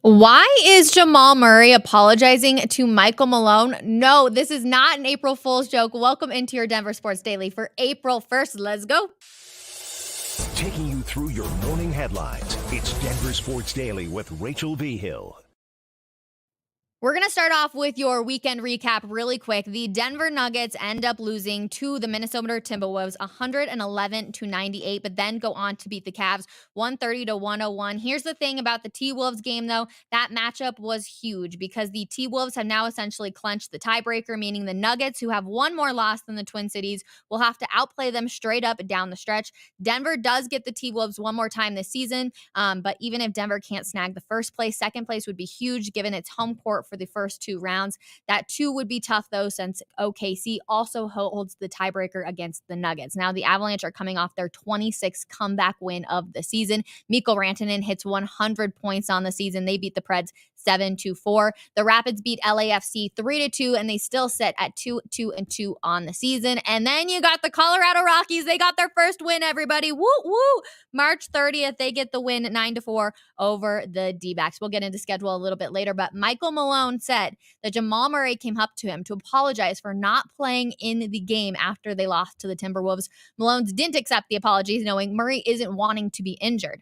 Why is Jamal Murray apologizing to Michael Malone? No, this is not an April Fool's joke. Welcome into your Denver Sports Daily for April 1st. Let's go. Taking you through your morning headlines, it's Denver Sports Daily with Rachel V. Hill. We're going to start off with your weekend recap really quick. The Denver Nuggets end up losing to the Minnesota Timberwolves 111-98, but then go on to beat the Cavs 130-101. Here's the thing about the T-Wolves game, though. That matchup was huge because the T-Wolves have now essentially clinched the tiebreaker, meaning the Nuggets, who have one more loss than the Twin Cities, will have to outplay them straight up down the stretch. Denver does get the T-Wolves one more time this season, but even if Denver can't snag the first place, second place would be huge given its home court for the first two rounds. That too would be tough, though, since OKC also holds the tiebreaker against the Nuggets. Now, the Avalanche are coming off their 26th comeback win of the season. Mikko Rantanen hits 100 points on the season. They beat the Preds 7-4. The Rapids beat LAFC 3-2, and they still sit at 2-2 on the season. And then you got the Colorado Rockies. They got their first win, everybody. Woo, woo. March 30th, they get the win 9-4 over the D-backs. We'll get into schedule a little bit later, but Michael Malone said that Jamal Murray came up to him to apologize for not playing in the game after they lost to the Timberwolves. Malone didn't accept the apologies, knowing Murray isn't wanting to be injured.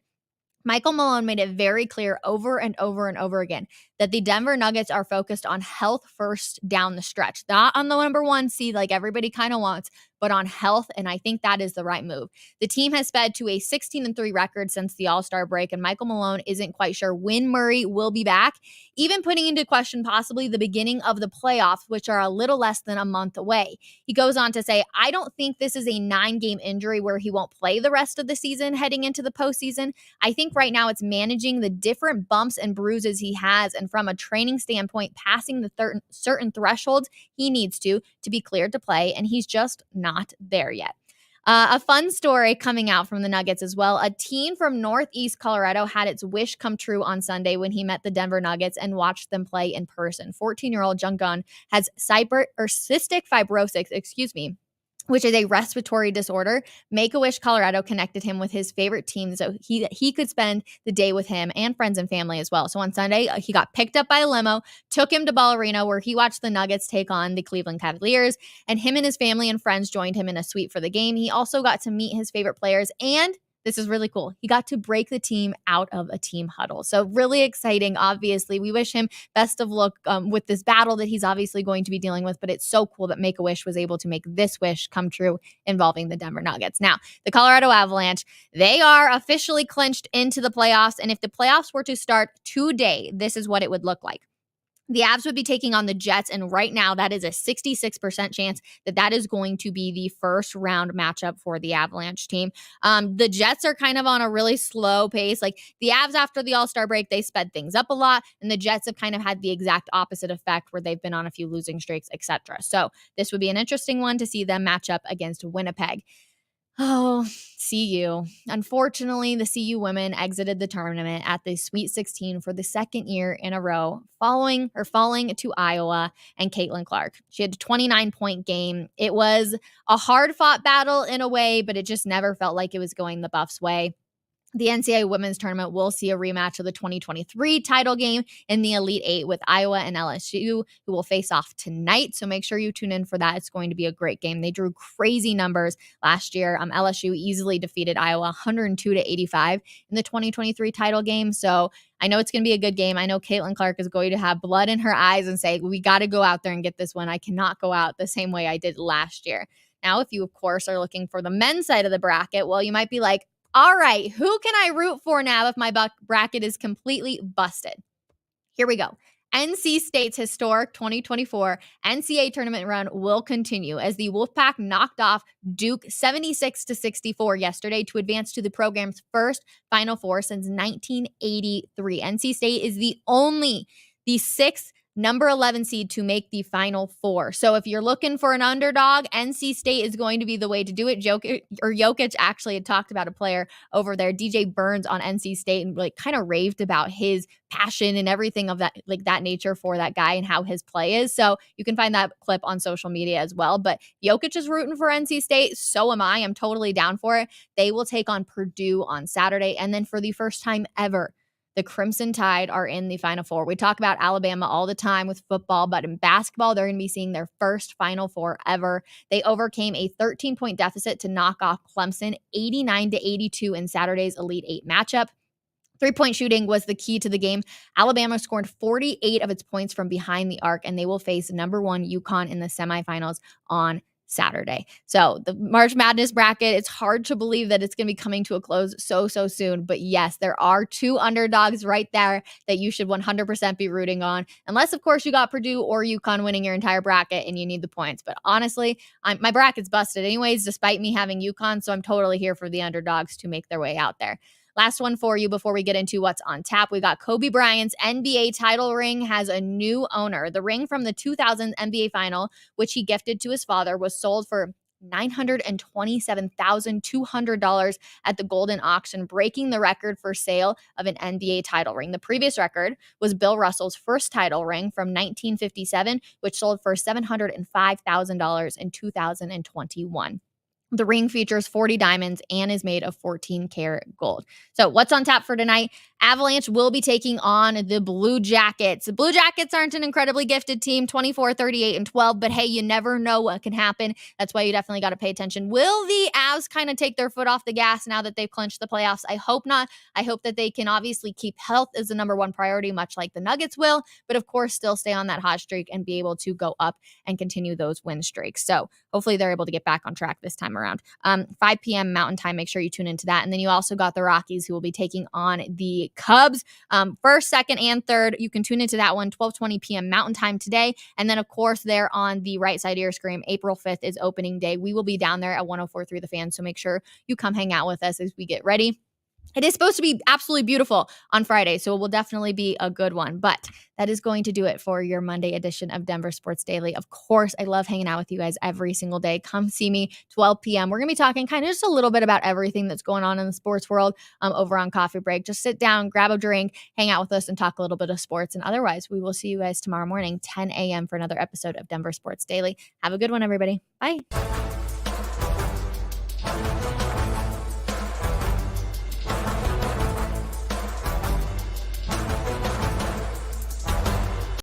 Michael Malone made it very clear over and over and over again that the Denver Nuggets are focused on health first down the stretch, not on the number one seed like everybody kind of wants, but on health, and I think that is the right move. The team has sped to a 16-3 record since the All-Star break, and Michael Malone isn't quite sure when Murray will be back, even putting into question possibly the beginning of the playoffs, which are a little less than a month away. He goes on to say, I don't think this is a 9-game injury where he won't play the rest of the season heading into the postseason. I think right now it's managing the different bumps and bruises he has, and from a training standpoint, passing the certain thresholds he needs to be cleared to play, and he's just not there yet. A fun story coming out from the Nuggets as well. A teen from Northeast Colorado had its wish come true on Sunday when he met the Denver Nuggets and watched them play in person. 14-year-old Jung Gun has cystic fibrosis, which is a respiratory disorder. Make-A-Wish Colorado connected him with his favorite team so he could spend the day with him and friends and family as well. So on Sunday, he got picked up by a limo, took him to Ball Arena where he watched the Nuggets take on the Cleveland Cavaliers, and him and his family and friends joined him in a suite for the game. He also got to meet his favorite players, and this is really cool, he got to break the team out of a team huddle. So really exciting, obviously. We wish him best of luck with this battle that he's obviously going to be dealing with, but it's so cool that Make-A-Wish was able to make this wish come true involving the Denver Nuggets. Now, the Colorado Avalanche, they are officially clinched into the playoffs, and if the playoffs were to start today, this is what it would look like. The Avs would be taking on the Jets, and right now that is a 66% chance that is going to be the first round matchup for the Avalanche team. The Jets are kind of on a really slow pace. Like the Avs after the All-Star break, they sped things up a lot, and the Jets have kind of had the exact opposite effect where they've been on a few losing streaks, etc. So this would be an interesting one to see them match up against Winnipeg. Oh, CU. Unfortunately, the CU women exited the tournament at the Sweet 16 for the second year in a row, falling to Iowa and Caitlin Clark. She had a 29-point game. It was a hard-fought battle in a way, but it just never felt like it was going the Buffs' way. The NCAA Women's Tournament will see a rematch of the 2023 title game in the Elite Eight with Iowa and LSU, who will face off tonight. So make sure you tune in for that. It's going to be a great game. They drew crazy numbers last year. LSU easily defeated Iowa 102-85 in the 2023 title game. So I know it's going to be a good game. I know Caitlin Clark is going to have blood in her eyes and say, we got to go out there and get this one. I cannot go out the same way I did last year. Now, if you, of course, are looking for the men's side of the bracket, well, you might be like, all right, who can I root for now if my bracket is completely busted? Here we go. NC State's historic 2024 NCAA tournament run will continue as the Wolfpack knocked off Duke 76-64 yesterday to advance to the program's first Final Four since 1983. NC State is the sixth number 11 seed to make the Final Four. So if you're looking for an underdog, NC State is going to be the way to do it. Jokic actually had talked about a player over there, DJ Burns on NC State, and like kind of raved about his passion and everything of that, like that nature for that guy and how his play is. So you can find that clip on social media as well. But Jokic is rooting for NC State. So am I. I'm totally down for it. They will take on Purdue on Saturday. And then for the first time ever, the Crimson Tide are in the Final Four. We talk about Alabama all the time with football, but in basketball, they're going to be seeing their first Final Four ever. They overcame a 13-point deficit to knock off Clemson 89-82 in Saturday's Elite Eight matchup. Three-point shooting was the key to the game. Alabama scored 48 of its points from behind the arc, and they will face number 1 UConn in the semifinals on Saturday. So the March Madness bracket, it's hard to believe that it's going to be coming to a close so soon. But yes, there are 2 underdogs right there that you should 100% be rooting on. Unless, of course, you got Purdue or UConn winning your entire bracket and you need the points. But honestly, my bracket's busted anyways, despite me having UConn. So I'm totally here for the underdogs to make their way out there. Last one for you before we get into what's on tap. We got Kobe Bryant's NBA title ring has a new owner. The ring from the 2000 NBA final, which he gifted to his father, was sold for $927,200 at the Golden Auction, breaking the record for sale of an NBA title ring. The previous record was Bill Russell's first title ring from 1957, which sold for $705,000 in 2021. The ring features 40 diamonds and is made of 14 karat gold. So what's on tap for tonight? Avalanche will be taking on the Blue Jackets. The Blue Jackets aren't an incredibly gifted team, 24, 38, and 12, but hey, you never know what can happen. That's why you definitely got to pay attention. Will the Avs kind of take their foot off the gas now that they've clinched the playoffs? I hope not. I hope that they can obviously keep health as the number 1 priority, much like the Nuggets will, but of course still stay on that hot streak and be able to go up and continue those win streaks. So hopefully they're able to get back on track this time around. 5 p.m. Mountain Time. Make sure you tune into that. And then you also got the Rockies, who will be taking on the Cubs. First, second, and third. You can tune into that one, 12:20 p.m. Mountain Time today. And then, of course, there on the right side of your screen, April 5th is opening day. We will be down there at 104.3 The Fan. So make sure you come hang out with us as we get ready. It is supposed to be absolutely beautiful on Friday, so it will definitely be a good one. But that is going to do it for your Monday edition of Denver Sports Daily. Of course, I love hanging out with you guys every single day. Come see me, 12 p.m. We're going to be talking kind of just a little bit about everything that's going on in the sports world over on Coffee Break. Just sit down, grab a drink, hang out with us, and talk a little bit of sports. And otherwise, we will see you guys tomorrow morning, 10 a.m. for another episode of Denver Sports Daily. Have a good one, everybody. Bye.